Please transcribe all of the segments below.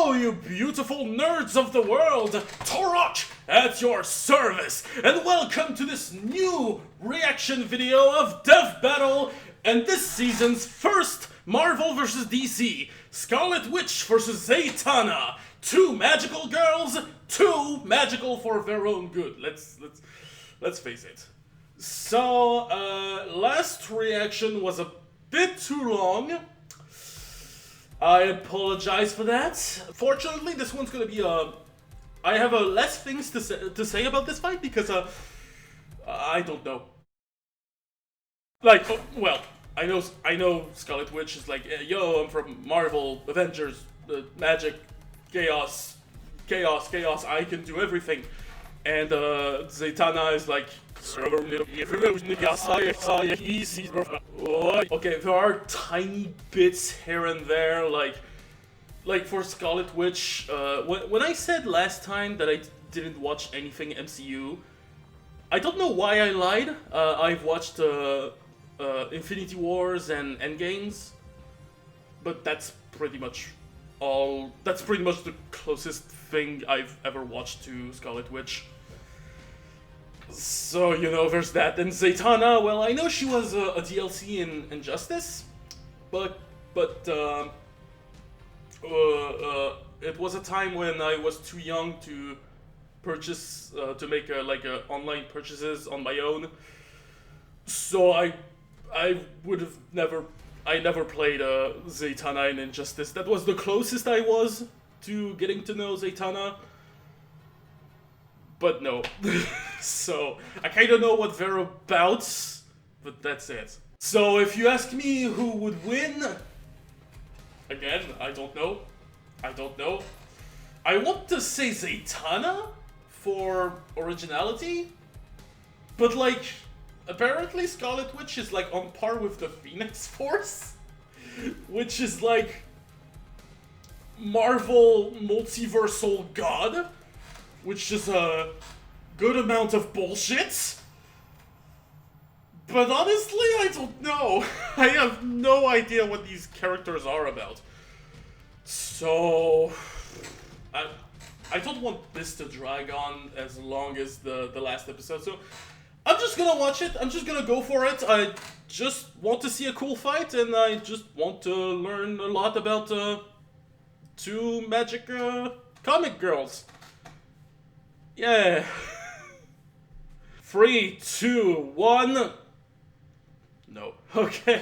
Hello, you beautiful nerds of the world! Taurock at your service, and welcome to this new reaction video of Death Battle and this season's first Marvel vs. DC Scarlet Witch vs. Zatanna. Two magical girls, too magical for their own good. Let's face it. So, last reaction was a bit too long. I apologize for that. Fortunately, this one's gonna be I have less things to say about this fight because I don't know. Like, well, I know Scarlet Witch is like, yo, I'm from Marvel, Avengers, magic, chaos, I can do everything. And Zatanna is like, okay, there are tiny bits here and there, like for Scarlet Witch. When I said last time that I didn't watch anything MCU, I don't know why I lied. I've watched Infinity Wars and Endgames, but that's pretty much all. That's pretty much the closest thing I've ever watched to Scarlet Witch. So, you know, there's that. And Zatanna, well, I know she was a DLC in Injustice, but it was a time when I was too young to purchase, to make online purchases on my own. So I never played Zatanna in Injustice. That was the closest I was to getting to know Zatanna. But no. So, I kinda know what they're about, but that's it. So, if you ask me who would win, again, I don't know. I want to say Zatanna for originality, but like, apparently Scarlet Witch is like on par with the Phoenix Force, which is like Marvel multiversal god, which is a good amount of bullshit. But honestly, I don't know. I have no idea what these characters are about. So, I don't want this to drag on as long as the last episode, so I'm just gonna watch it. I'm just gonna go for it. I just want to see a cool fight, and I just want to learn a lot about two magic comic girls. Yeah. 3, 2, 1. No. Okay.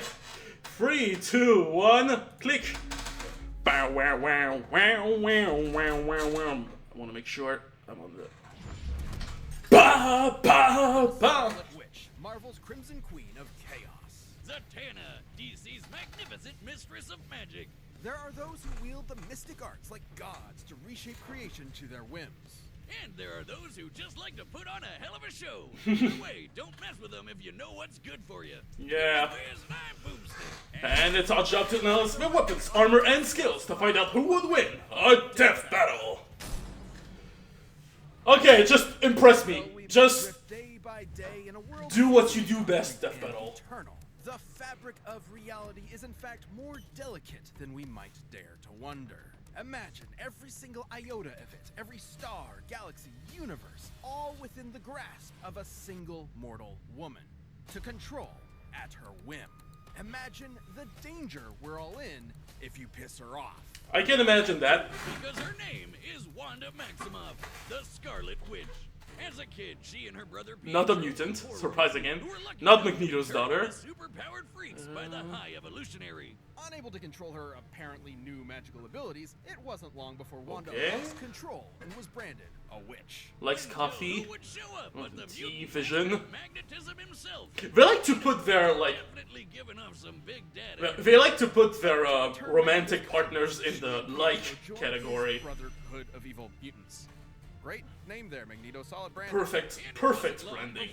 3, 2, 1. Click. Bow, wow, wow, wow, wow, wow, wow, wow. I want to make sure I'm on the. Bah, bah, bah. Scarlet Witch, Marvel's Crimson Queen of Chaos. Zatanna, DC's magnificent mistress of magic. There are those who wield the mystic arts like gods to reshape creation to their whims. And there are those who just like to put on a hell of a show. Either way, don't mess with them if you know what's good for you. Yeah. I'm Boomstick. And it's our job to analyze their weapons, armor, and skills to find out who would win a death battle. Okay, just impress me. Just day by day in a world do what you do best, Death Battle. Eternal. The fabric of reality is in fact more delicate than we might dare to wonder. Imagine every single iota of it, every star, galaxy, universe, all within the grasp of a single mortal woman, to control at her whim. Imagine the danger we're all in if you piss her off. I can imagine that. Because her name is Wanda Maximoff, the Scarlet Witch. As a kid, she and her brother Pete Not a mutant, were surprising him. who were lucky Not enough to be Magneto's turned daughter. into Super-powered freaks by the High Evolutionary. Unable to control her apparently new magical abilities, it wasn't long before Wanda Okay. lost control and was branded a witch. Likes Until coffee. who would show up but the mutant T-Vision. master of magnetism himself. They like to put their Definitely giving off some big data. they like to put their romantic partners in the like category. Brotherhood of Evil Mutants. Great name there, Magneto. Solid brand. Perfect branding.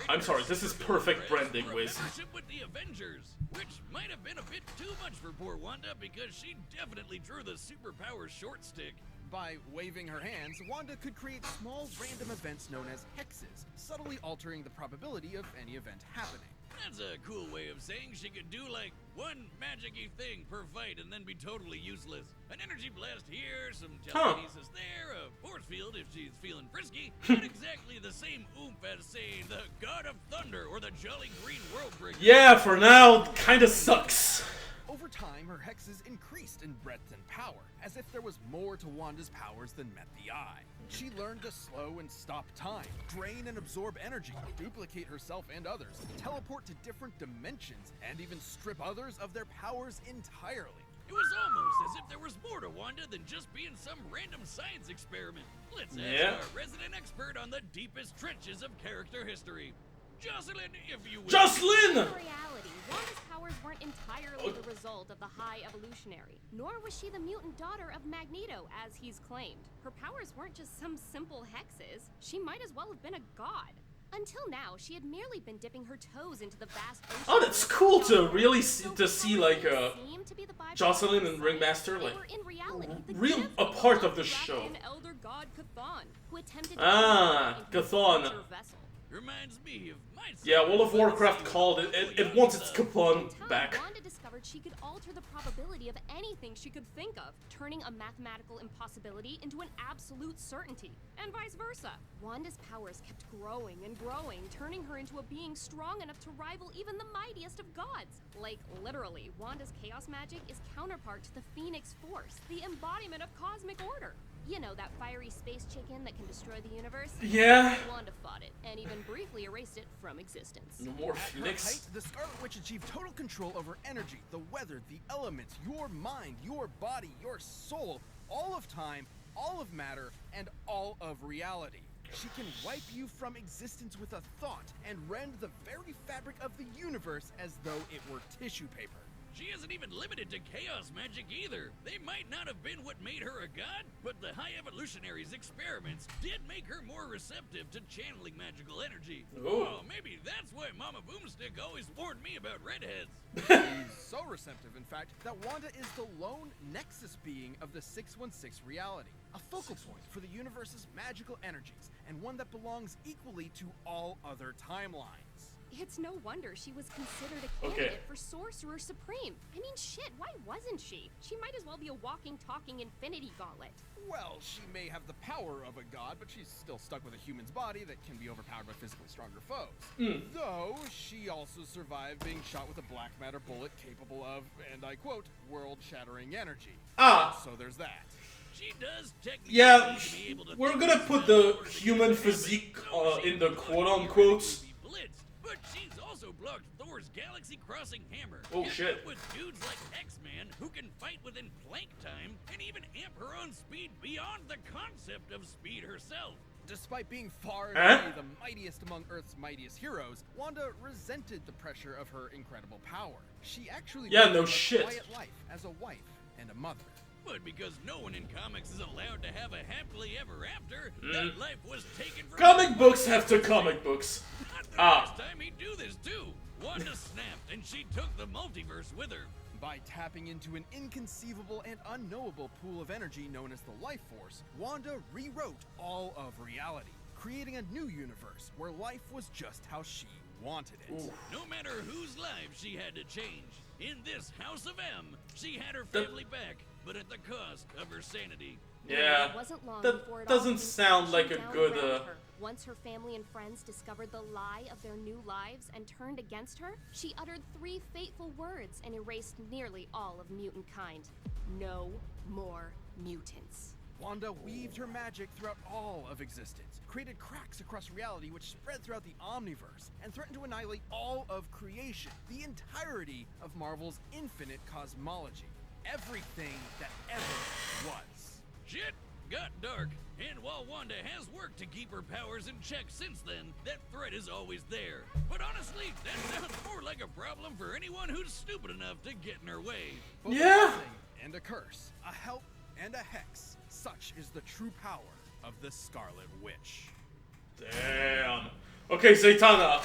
I'm sorry, this is perfect branding, Wiz. Partnership with the Avengers, which might have been a bit too much for poor Wanda because she definitely drew the superpower short stick. By waving her hands, Wanda could create small random events known as hexes, subtly altering the probability of any event happening. That's a cool way of saying she could do like one magic-y thing per fight and then be totally useless. An energy blast here, some telekinesis there, a force field if she's feeling frisky. Not exactly the same oomph as, say, the God of Thunder or the Jolly Green Worldbreaker. Yeah, for now, kinda sucks. Over time, her hexes increased in breadth and power, as if there was more to Wanda's powers than met the eye. She learned to slow and stop time, drain and absorb energy, duplicate herself and others, teleport to different dimensions, and even strip others of their powers entirely. It was almost as if there was more to Wanda than just being some random science experiment. Let's ask our resident expert on the deepest trenches of character history. Jocelyn, if you will. Jocelyn! In reality, Wanda's powers weren't entirely the result of the High Evolutionary, nor was she the mutant daughter of Magneto, as he's claimed. Her powers weren't just some simple hexes. She might as well have been a god. Until now, she had merely been dipping her toes into the vast ocean. Oh, that's cool to really see like Jocelyn and Ringmaster like in reality, real a part of the show. An elder god Chthon, who attempted to Chthon. Reminds me of my Yeah, World of Warcraft called it. It wants its Chthon back. Wanda discovered she could alter the probability of anything she could think of, turning a mathematical impossibility into an absolute certainty, and vice versa. Wanda's powers kept growing and growing, turning her into a being strong enough to rival even the mightiest of gods. Like, literally, Wanda's chaos magic is counterpart to the Phoenix Force, the embodiment of cosmic order. You know, that fiery space chicken that can destroy the universe? Yeah. Wanda fought it, and even briefly erased it from existence. No more At her Phoenix. height, the Scarlet Witch achieved total control over energy, the weather, the elements, your mind, your body, your soul, all of time, all of matter, and all of reality. She can wipe you from existence with a thought and rend the very fabric of the universe as though it were tissue paper. She isn't even limited to chaos magic either. They might not have been what made her a god, but the High Evolutionary's experiments did make her more receptive to channeling magical energy. Ooh. Oh, maybe that's why Mama Boomstick always warned me about redheads. She's so receptive, in fact, that Wanda is the lone nexus being of the 616 reality, a focal point for the universe's magical energies, and one that belongs equally to all other timelines. It's no wonder she was considered a candidate for Sorcerer Supreme. I mean, shit, why wasn't she? She might as well be a walking, talking Infinity Gauntlet. Well, she may have the power of a god, but she's still stuck with a human's body that can be overpowered by physically stronger foes. Though, she also survived being shot with a black matter bullet capable of, and I quote, world-shattering energy. So there's that. She does technically be able to we're gonna put the human physique in the quote-unquote. But she's also blocked Thor's galaxy-crossing hammer. Oh shit. With dudes like X-Man who can fight within plank time and even amp her own speed beyond the concept of speed herself. Despite being far and away the mightiest among Earth's mightiest heroes, Wanda resented the pressure of her incredible power. She actually lived a quiet life as a wife and a mother. But because no one in comics is allowed to have a happily ever after, that life was taken from Comic books have to comic books. Not the first time he'd do this too. Wanda snapped and she took the multiverse with her. By tapping into an inconceivable and unknowable pool of energy known as the Life Force, Wanda rewrote all of reality, creating a new universe where life was just how she wanted it. No matter whose life she had to change, in this House of M, she had her family back, but at the cost of her sanity. Yeah, It wasn't long that before it doesn't all sound like a down good, around her. Once her family and friends discovered the lie of their new lives and turned against her, she uttered 3 fateful words and erased nearly all of mutant kind. No more mutants. Wanda weaved her magic throughout all of existence, created cracks across reality which spread throughout the Omniverse, and threatened to annihilate all of creation, the entirety of Marvel's infinite cosmology. Everything that ever was. Shit got dark, and while Wanda has worked to keep her powers in check since then, that threat is always there. But honestly, that sounds more like a problem for anyone who's stupid enough to get in her way. Both Yeah. a blessing and a curse, a help and a hex. Such is the true power of the Scarlet Witch. Damn. Okay, Zatanna,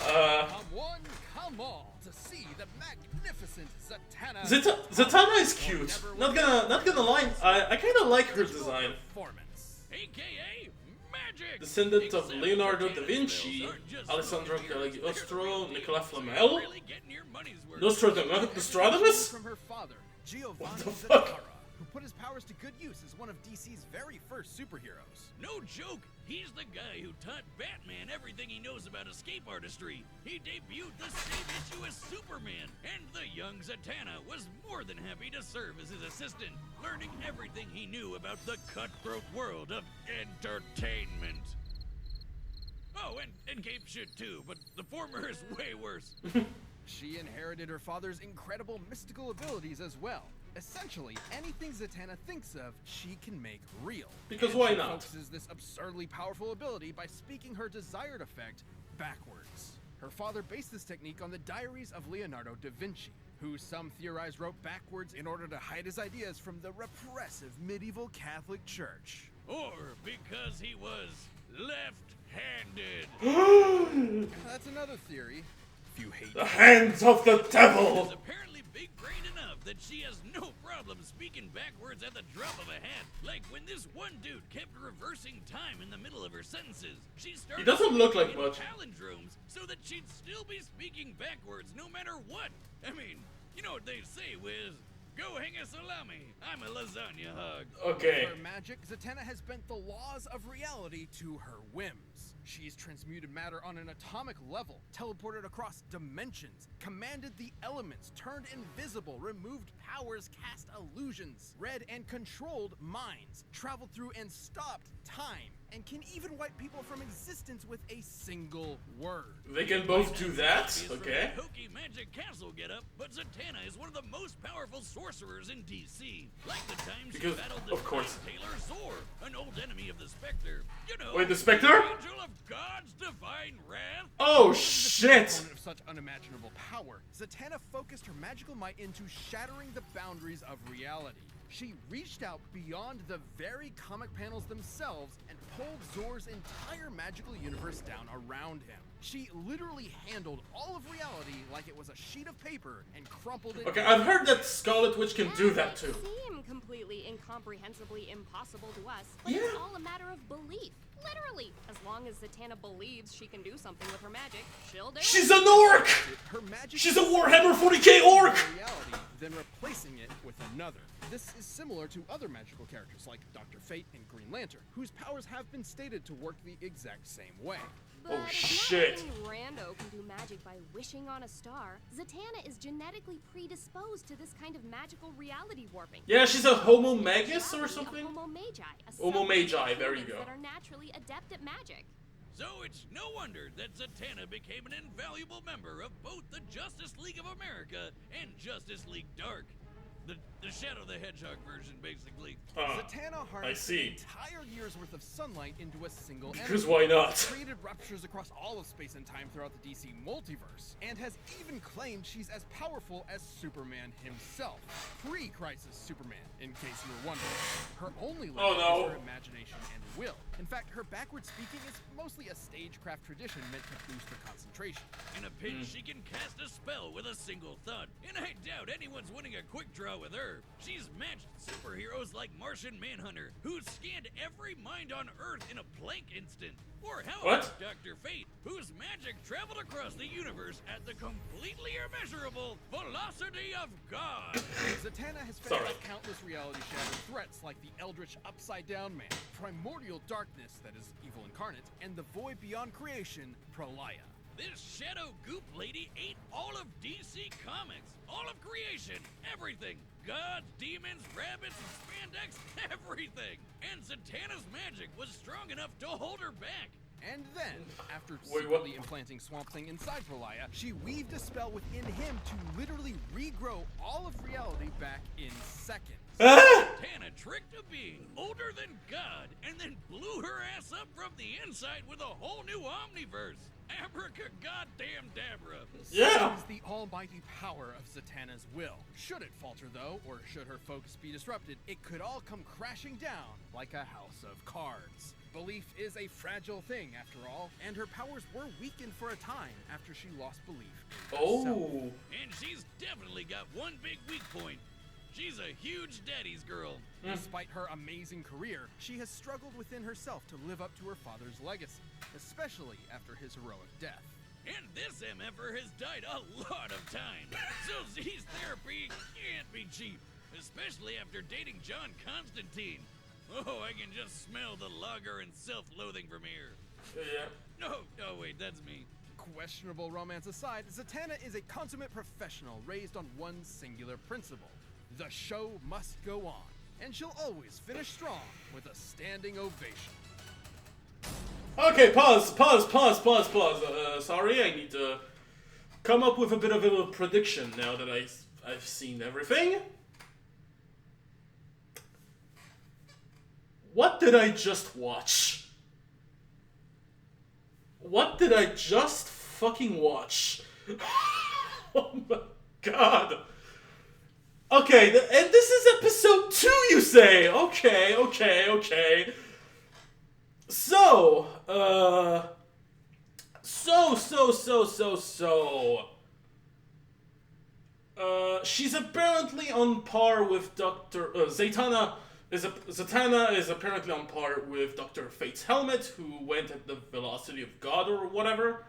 Come one, come all, to see the magnificent Zatanna. Zatanna is cute. Not gonna lie. I kind of like her design. Performance. AKA Magic! quick. descendant of Except Leonardo da Zatanna's Vinci, spells aren't just Alessandro smoke and mirrors, Cagliostro, they're the real Nicola deal, so you're Flamel, really getting your money's worth. Nostradamus? From her father, Giovanni What the fuck? Zatanna, who put his powers to good use as one of DC's very first superheroes. No joke, he's the guy who taught Batman everything he knows about escape artistry. He debuted the same issue as Superman, and the young Zatanna was more than happy to serve as his assistant, learning everything he knew about the cutthroat world of entertainment. Oh, and cape shit too, but the former is way worse. She inherited her father's incredible mystical abilities as well. Essentially, anything Zatanna thinks of, she can make real. Because And why she not? focuses this absurdly powerful ability by speaking her desired effect backwards. Her father based this technique on the diaries of Leonardo da Vinci, who some theorize wrote backwards in order to hide his ideas from the repressive medieval Catholic Church. Or because he was left-handed. That's another theory. If you hate The hands of the Is devil! apparently big-brained enough that she has no problem speaking backwards at the drop of a hat. Like when this one dude kept reversing time in the middle of her sentences. She started doesn't look like speaking much. palindromes so that she'd still be speaking backwards no matter what. I mean, you know what they say, Wiz? Go hang a salami. I'm a lasagna hug. Okay. For magic, Zatanna has bent the laws of reality to her whims. She's transmuted matter on an atomic level, teleported across dimensions, commanded the elements, turned invisible, removed powers, cast illusions, read and controlled minds, traveled through and stopped time, and can even wipe people from existence with a single word. They can both do that? Obvious from Okay. that hokey magic castle getup, but Zatanna is one of the most powerful sorcerers in DC. Like the time she Because, battled the of course. Taylor Zor, an old enemy of the Spectre. You know, Wait, the Spectre? Angel of God's divine wrath. Oh An shit! opponent of such unimaginable power, Zatanna focused her magical might into shattering the boundaries of reality. She reached out beyond the very comic panels themselves and pulled Zor's entire magical universe down around him. She literally handled all of reality like it was a sheet of paper and crumpled it. Okay, I've heard that Scarlet Witch can do that might too. seem completely incomprehensibly impossible to us, but it's Yeah. all a matter of belief. Literally, as long as Zatanna believes she can do something with her magic, she'll do She's it. an orc! Her magic She's a is Warhammer 40k orc! reality, then replacing it with another. This is similar to other magical characters like Dr. Fate and Green Lantern, whose powers have been stated to work the exact same way. But Oh, if shit. not any rando can do magic by wishing on a star, Zatanna is genetically predisposed to this kind of magical reality warping. Yeah, she's a Homo Magus or Reality of something? Homo Magi, a Homo subgroup Magi, of there you humans go. That are naturally adept at magic. So it's no wonder that Zatanna became an invaluable member of both the Justice League of America and Justice League Dark. The Shadow the Hedgehog version, basically. Zatanna harnessed see. an entire year's worth of sunlight into a single Because energy. why not? Created ruptures across all of space and time throughout the DC multiverse, and has even claimed she's as powerful as Superman himself. Pre-Crisis Superman, in case you were wondering. Her only limit Oh, no. is her imagination and will. In fact, her backward speaking is mostly a stagecraft tradition meant to boost her concentration. In a pinch, she can cast a spell with a single thought, and I doubt anyone's winning a quick draw with her. She's matched superheroes like Martian Manhunter, who scanned every mind on Earth in a blank instant. Or how What? about Dr. Fate, whose magic traveled across the universe at the completely immeasurable velocity of God. Zatanna has fended Sorry. off countless reality-shattering threats like the Eldritch Upside-Down Man, Primordial Darkness, that is evil incarnate, and the Void Beyond Creation, Pralaya. This shadow goop lady ate all of DC Comics, all of creation, everything. Gods, demons, rabbits, and spandex, everything. And Zatanna's magic was strong enough to hold her back. And then, after Wait, what? secretly implanting Swamp Thing inside Pralaya, she weaved a spell within him to literally regrow all of reality back in seconds. Ah! Zatanna tricked a being older than God and then blew her ass up from the inside with a whole new omniverse. Abraca goddamn Dabra. Yeah! Is the almighty power of Zatanna's will. Should it falter though, or should her focus be disrupted, it could all come crashing down like a house of cards. Belief is a fragile thing after all, and her powers were weakened for a time after she lost belief in herself. Oh. And she's definitely got one big weak point. She's a huge daddy's girl. Despite her amazing career, she has struggled within herself to live up to her father's legacy, especially after his heroic death. And this MFer has died a lot of times. So Z's therapy can't be cheap, especially after dating John Constantine. Oh, I can just smell the lager and self-loathing from here. Yeah. No, oh wait, that's me. Questionable romance aside, Zatanna is a consummate professional raised on one singular principle. The show must go on, and she'll always finish strong with a standing ovation. Okay, pause. Sorry, I need to come up with a bit of a prediction now that I've seen everything. What did I just watch? What did I just fucking watch? Oh my god. Okay, and this is episode 2, you say? Okay. So, she's apparently on par with Zatanna is apparently on par with Dr. Fate's helmet, who went at the velocity of God or whatever.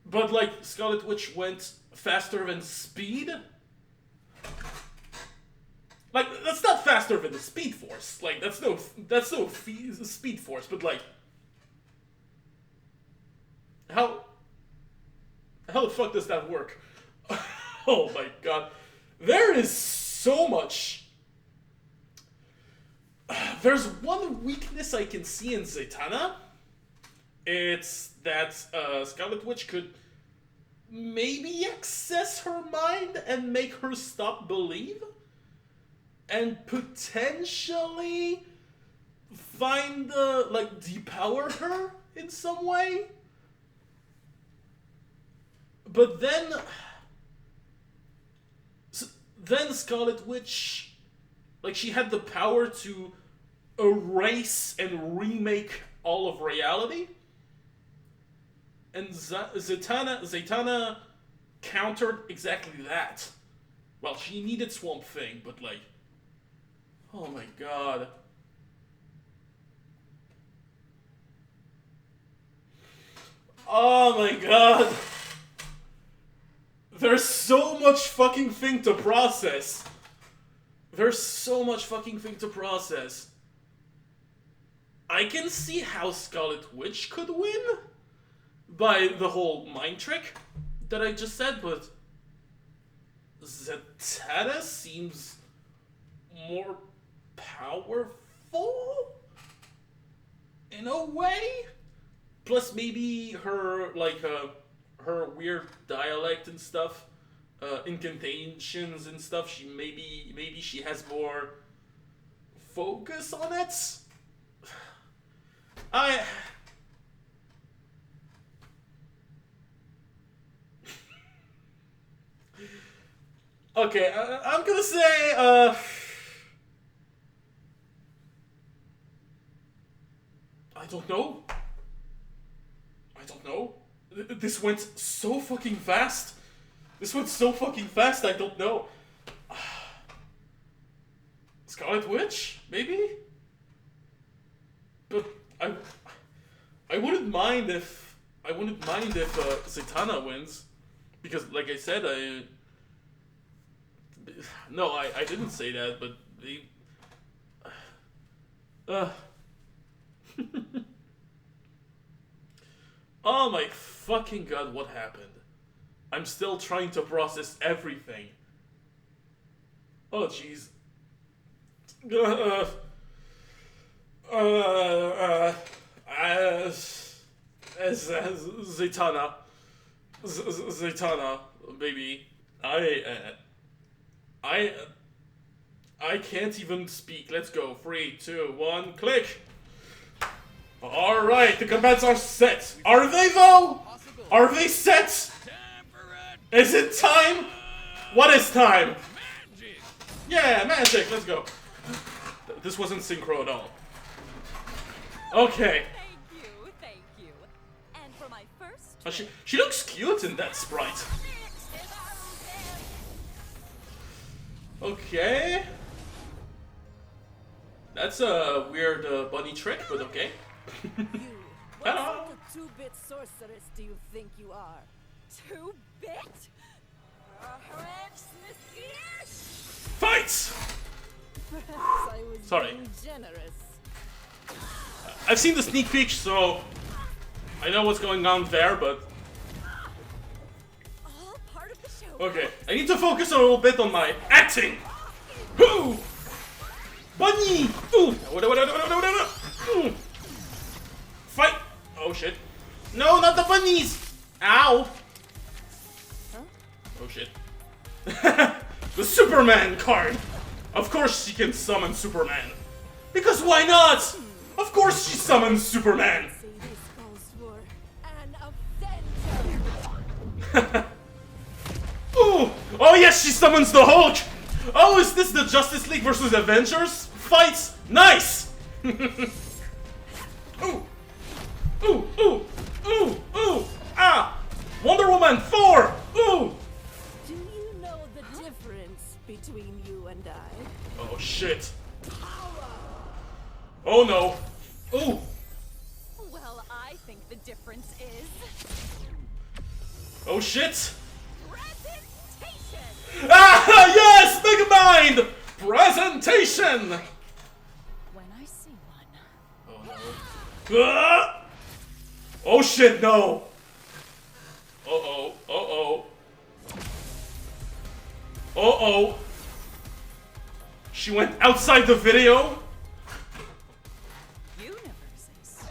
But, like, Scarlet Witch went faster than speed. Like, that's not faster than the Speed Force. Like, that's no Speed Force, but, like, how the fuck does that work? Oh my god. There is so much. There's one weakness I can see in Zatanna. It's that Scarlet Witch could maybe access her mind and make her stop believe. And potentially find depower her in some way. But then Scarlet Witch, like, she had the power to erase and remake all of reality. And Zatanna countered exactly that. Well, she needed Swamp Thing, but, like, oh my god. Oh my god. There's so much fucking thing to process. I can see how Scarlet Witch could win by the whole mind trick that I just said, but Zatanna seems more powerful in a way. Plus, maybe her her weird dialect and stuff, incantations and stuff. Maybe she has more focus on it. Okay, I'm gonna say, I don't know. This went so fucking fast. I don't know. Scarlet Witch, maybe? But I wouldn't mind if Zatanna wins, because, like I said, I didn't say that, but oh my fucking god, what happened? I'm still trying to process everything. Oh jeez. Zatanna, baby. I can't even speak. Let's go. 3, 2, 1, click. Alright, the commands are set. Are they though? Are they set? Is it time? What is time? Magic. Yeah, magic. Let's go. This wasn't synchro at all. Okay. Thank you. And for my first She looks cute in that sprite. Okay. That's a weird bunny trick, but okay. You, what Hello. sort of two-bit sorceress do you think you are? Two-bit? Fights! Perhaps I was Sorry. being generous. I've seen the sneak peek, so I know what's going on there, but All part of the show. okay. I need to focus a little bit on my acting. Whoo! Bunny! Ooh! Ooh. Fight! Oh shit. No, not the bunnies! Ow! Oh shit. The Superman card! Of course she can summon Superman. Because why not? Of course she summons Superman. Say this calls for an avenger. Ooh! Oh yes, she summons the Hulk! Oh, is this the Justice League versus Avengers? Fights! Nice! Ooh! Ooh! Ooh! Ooh! Ooh! Ah! Wonder Woman 4! Ooh! Do you know the difference between you and I? Oh shit. Oh no. Ooh! Well, I think the difference is Oh shit! presentation. Ah! Yes! Megamind! Presentation! When I see one. Oh no. Ah! Oh shit, no! Uh-oh, uh-oh. Uh-oh. She went outside the video? Universes.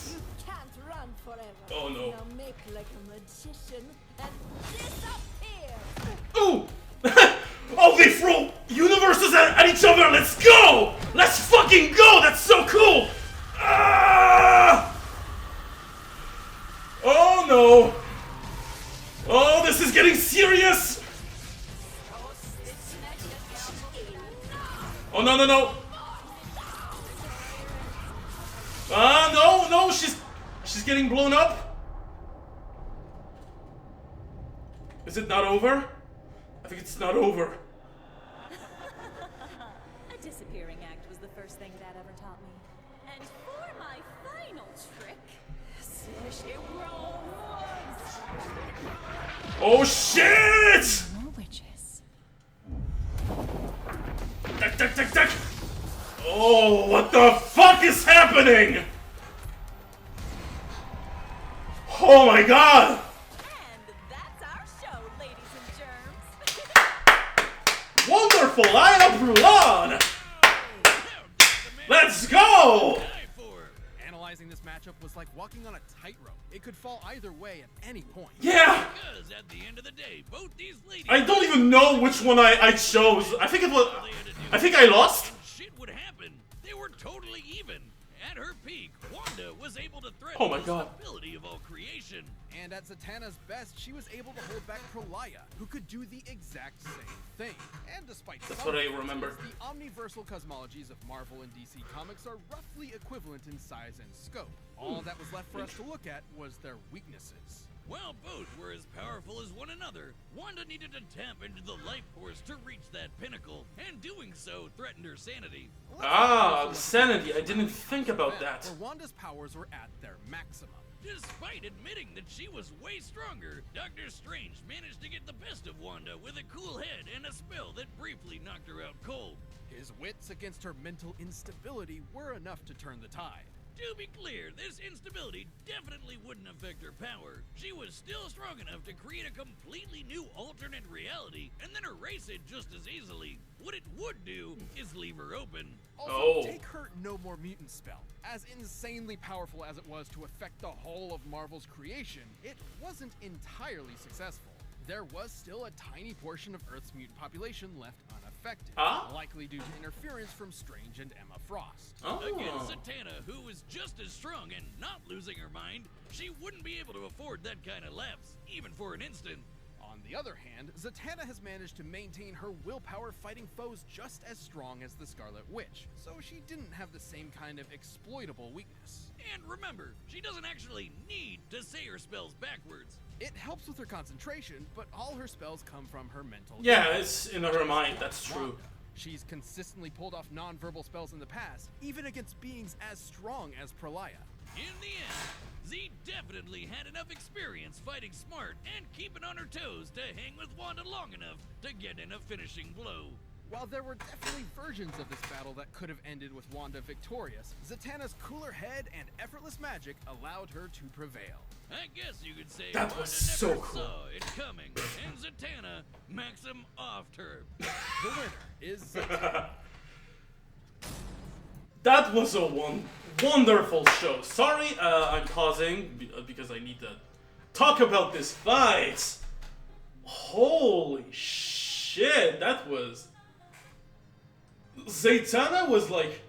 You can't run forever. Oh, no. Now make like a magician and disappear. Ooh! Oh, they throw universes at each other! Let's go! Let's fucking go! That's so cool! Ah! Oh no! Oh, this is getting serious! Oh no no no! Ah no no! She's getting blown up. Is it not over? I think it's not over. A disappearing act was the first thing Dad ever taught me. And for my final trick, Oh shit! more witches. Duck, duck, duck, duck. Oh, what the fuck is happening? Oh my god! And that's our show, ladies and germs. Wonderful! I applaud! Let's go! Analyzing this matchup was like walking on a tightrope. It could fall either way at any point. Yeah! Because at the end of the day, both these ladies I don't even know which one I chose. I think it was... I think I lost? and shit would happen. They were totally even. At her peak, Wanda was able to threaten Oh my the God. stability of all creation. And at Zatanna's best, she was able to hold back Prolaya, who could do the exact same thing. And despite That's some what I differences, remember. the omniversal cosmologies of Marvel and DC Comics are roughly equivalent in size and scope. All that was left for us to look at was their weaknesses. While both were as powerful as one another, Wanda needed to tap into the life force to reach that pinnacle, and doing so threatened her sanity. Ah, sanity. I didn't think about that. Where Wanda's powers were at their maximum. Despite admitting that she was way stronger, Doctor Strange managed to get the best of Wanda with a cool head and a spell that briefly knocked her out cold. His wits against her mental instability were enough to turn the tide. To be clear, this instability definitely wouldn't affect her power. She was still strong enough to create a completely new alternate reality and then erase it just as easily. What it would do is leave her open. Also, Oh. take her No More Mutant spell. As insanely powerful as it was to affect the whole of Marvel's creation, it wasn't entirely successful. There was still a tiny portion of Earth's mutant population left unaffected, Ah? likely due to interference from Strange and Emma Frost. Against Oh. Zatanna, who was just as strong and not losing her mind, she wouldn't be able to afford that kind of lapse, even for an instant. On the other hand, Zatanna has managed to maintain her willpower fighting foes just as strong as the Scarlet Witch, so she didn't have the same kind of exploitable weakness. And remember, she doesn't actually need to say her spells backwards. It helps with her concentration, but all her spells come from her mental. Yeah, it's in her mind, that's true. Wanda. She's consistently pulled off non-verbal spells in the past, even against beings as strong as Pralaya. In the end, Z definitely had enough experience fighting smart and keeping on her toes to hang with Wanda long enough to get in a finishing blow. While there were definitely versions of this battle that could have ended with Wanda victorious, Zatanna's cooler head and effortless magic allowed her to prevail. I guess you could say That Wanda was so never cool. saw it coming, and Zatanna maxim offed her. The winner is Zatanna. That was a wonderful show. Sorry, I'm pausing because I need to talk about this fight. Holy shit, that was... Zatanna was like...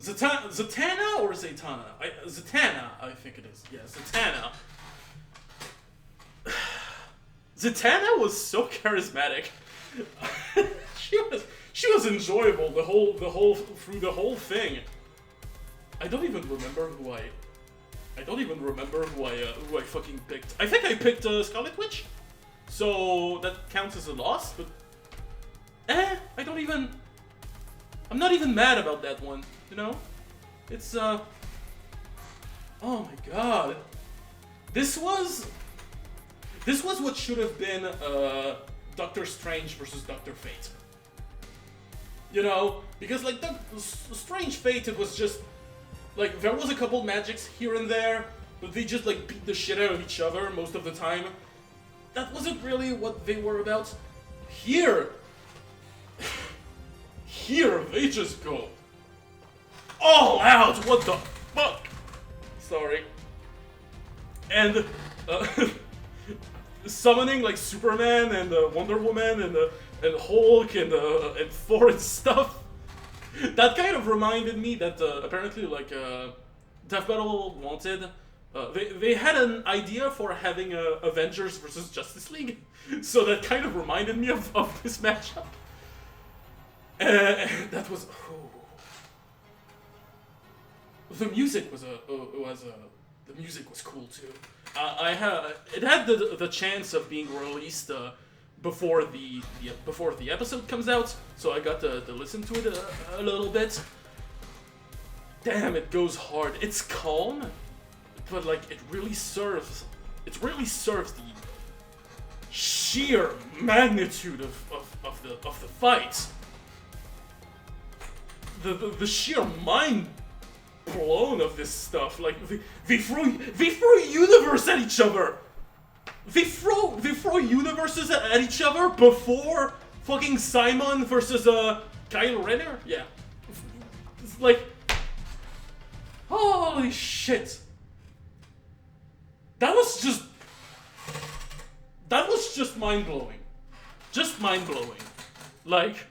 Zatanna or Zatanna? Zatanna, I think it is. Yeah, Zatanna. Zatanna was so charismatic. She was enjoyable through the whole thing. I don't even remember who I fucking picked. I think I picked Scarlet Witch, so that counts as a loss. But I'm not even mad about that one. You know, it's oh my god, this was what should have been Doctor Strange versus Doctor Fate. You know, because like the Strange Fate, it was just like there was a couple magics here and there, but they just like beat the shit out of each other most of the time. That wasn't really what they were about. Here they just go all out. What the fuck? Sorry. And summoning like Superman and Wonder Woman and Hulk and Thor and stuff. That kind of reminded me that apparently like Death Battle wanted. They had an idea for having Avengers versus Justice League, so that kind of reminded me of this matchup. That was the music was the music was cool too. It had the chance of being released before the episode comes out, so I got to listen to it a little bit. Damn, it goes hard. It's calm, but like it really serves the sheer magnitude of the fight. The sheer mind blown of this stuff. Like they throw universe at each other. They throw universes at each other before fucking Simon versus Kyle Renner. Yeah, it's like holy shit. That was just mind blowing. Just mind blowing. Like.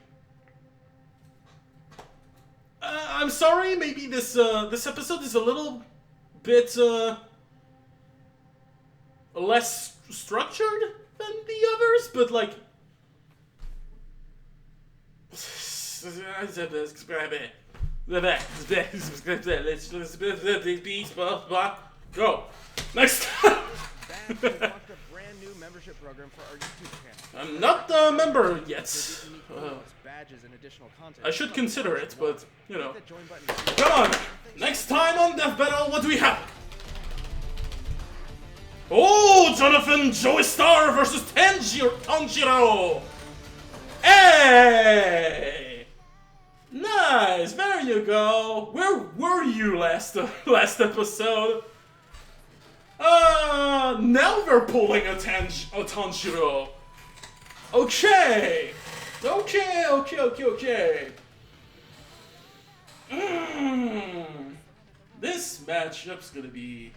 I'm sorry, maybe this episode is a little bit less structured than the others, but like go next time. Bash has launched a brand new membership program for our YouTube channel. I'm not a member yet. Badges and additional content. I should consider it, but you know. Hit that join button. Come on! Next time on Death Battle, what do we have? Oh, Jonathan Joestar versus Tanjiro! Hey! Nice, there you go. Where were you last episode? Now they're pulling a Tanjiro. Okay. Okay. This matchup's gonna be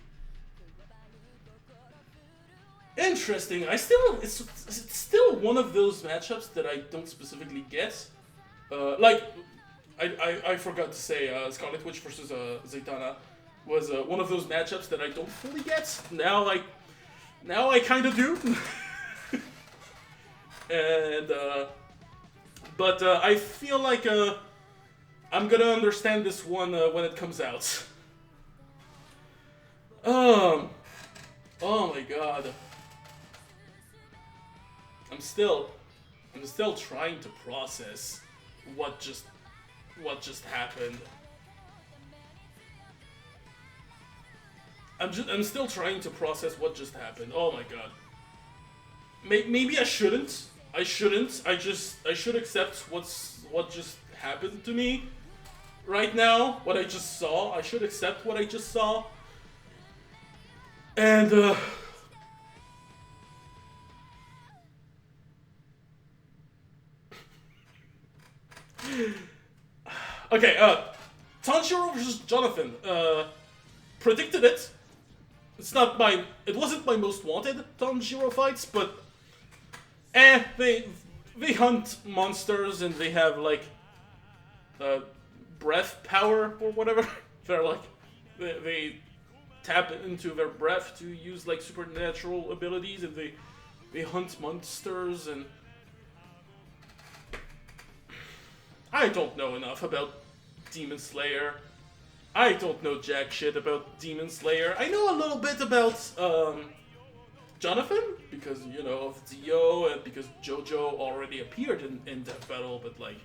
interesting. It's still one of those matchups that I don't specifically get. Like, I forgot to say, Scarlet Witch versus Zatanna was one of those matchups that I don't fully get. Now I kind of do. And but I feel like I'm gonna understand this one when it comes out. Oh my god. I'm still trying to process what just happened. I'm still trying to process what just happened. Oh my god. Maybe I shouldn't. I should accept what just happened to me right now. What I just saw. I should accept what I just saw. And okay, Tanjiro versus Jonathan. Predicted it. It wasn't my most wanted Tanjiro fights, but they hunt monsters and they have like breath power or whatever. They're like they tap into their breath to use like supernatural abilities, and they hunt monsters. And I don't know enough about Demon Slayer. I don't know jack shit about Demon Slayer. I know a little bit about Jonathan, because, you know, of Dio, and because JoJo already appeared in Death Battle, but like...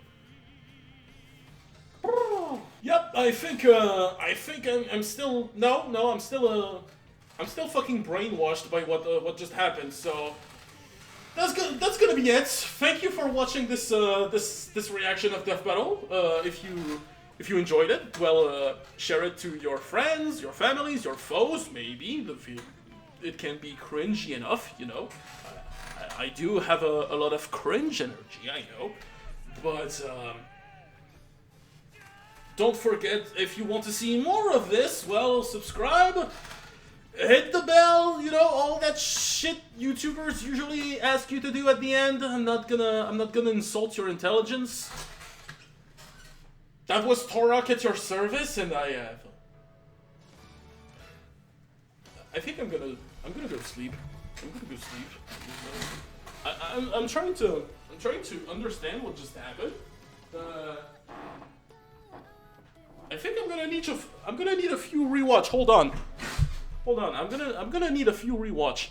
Yep, I think I'm still... I'm still fucking brainwashed by what just happened, so... That's gonna be it. Thank you for watching this this reaction of Death Battle. If you enjoyed it, well, share it to your friends, your families, your foes, maybe. It can be cringy enough, you know. I do have a lot of cringe energy, I know. But don't forget, if you want to see more of this, well, subscribe, hit the bell, you know, all that shit YouTubers usually ask you to do at the end. I'm not gonna insult your intelligence. That was Taurock at your service, and I think I'm gonna go sleep. I'm trying to understand what just happened. I think I'm gonna need a few rewatch. Hold on. I'm gonna need a few rewatch.